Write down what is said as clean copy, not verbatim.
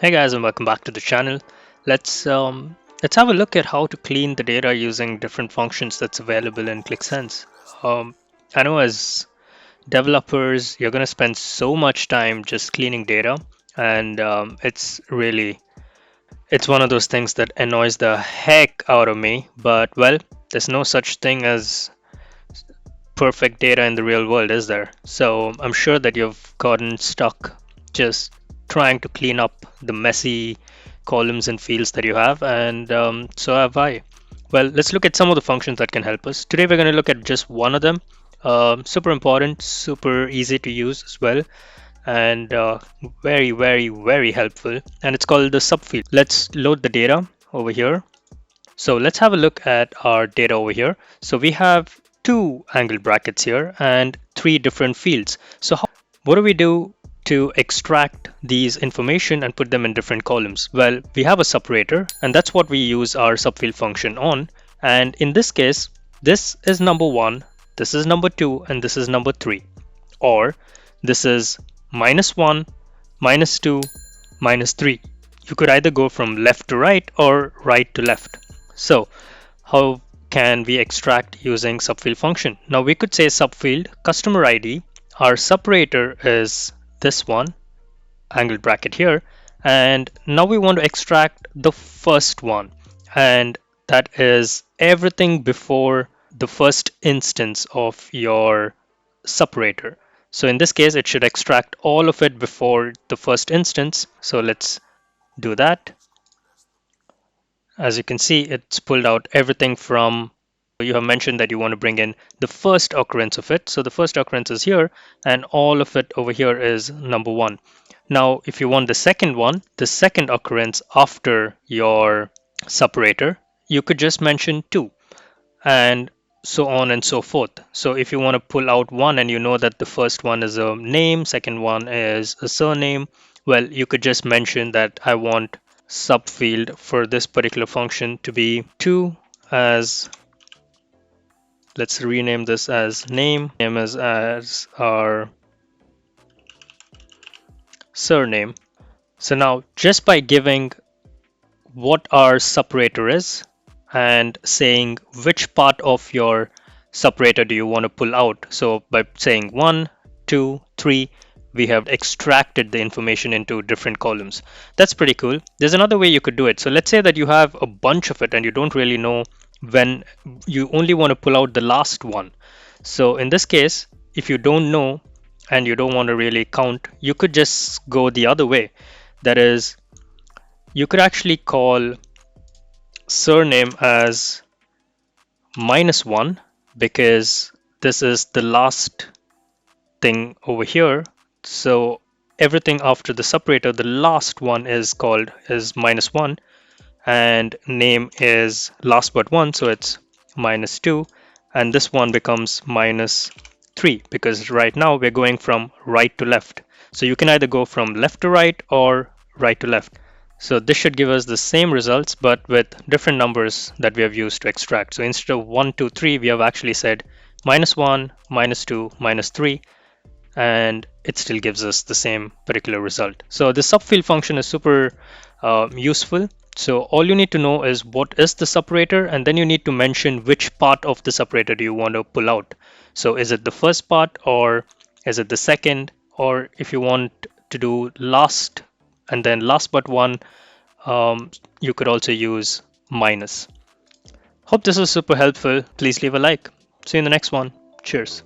Hey guys, and welcome back to the channel. Let's have a look at how to clean the data using different functions that's available in Qliksense. I know as developers, you're going to spend so much time just cleaning data, and it's one of those things that annoys the heck out of me. But well, there's no such thing as perfect data in the real world, is there? So I'm sure that you've gotten stuck just trying to clean up the messy columns and fields that you have, and so have I. Well, let's look at some of the functions that can help us. Today we're going to look at just one of them. Super important, super easy to use as well, and very, very, very helpful. And it's called the subfield. Let's load the data over here. So let's have a look at our data over here. So we have two angle brackets here and three different fields. So what do we do to extract these information and put them in different columns? Well, we have a separator, and that's what we use our subfield function on. And in this case, this is number one, this is number two, and this is number three. Or this is -1, -2, -3. You could either go from left to right or right to left. So how can we extract using subfield function? Now we could say subfield customer ID. Our separator is this one, angle bracket here. And now we want to extract the first one. And that is everything before the first instance of your separator. So in this case, it should extract all of it before the first instance. So let's do that. As you can see, it's pulled out everything from, you have mentioned that you want to bring in the first occurrence of it. So the first occurrence is here, and all of it over here is number one. Now, if you want the second one, the second occurrence after your separator, you could just mention 2, and so on and so forth. So if you want to pull out one and you know that the first one is a name, second one is a surname, well, you could just mention that I want subfield for this particular function to be 2 as, let's rename this as name is as our surname. So now just by giving what our separator is and saying which part of your separator do you want to pull out. So by saying 1, 2, 3, we have extracted the information into different columns. That's pretty cool. There's another way you could do it. So let's say that you have a bunch of it and you don't really know when, you only want to pull out the last one. So in this case, if you don't know and you don't want to really count, you could just go the other way. That is, you could actually call surname as -1 because this is the last thing over here. So everything after the separator, the last one is called is -1, and name is last but one, so it's -2, and this one becomes -3 because right now we're going from right to left. So you can either go from left to right or right to left. So this should give us the same results, but with different numbers that we have used to extract. So instead of 1, 2, 3, we have actually said -1, -2, -3, and it still gives us the same particular result. So the subfield function is super useful. So all you need to know is what is the separator, and then you need to mention which part of the separator do you want to pull out. So is it the first part, or is it the second, or if you want to do last and then last but one, you could also use minus. Hope this was super helpful. Please leave a like. See you in the next one. Cheers.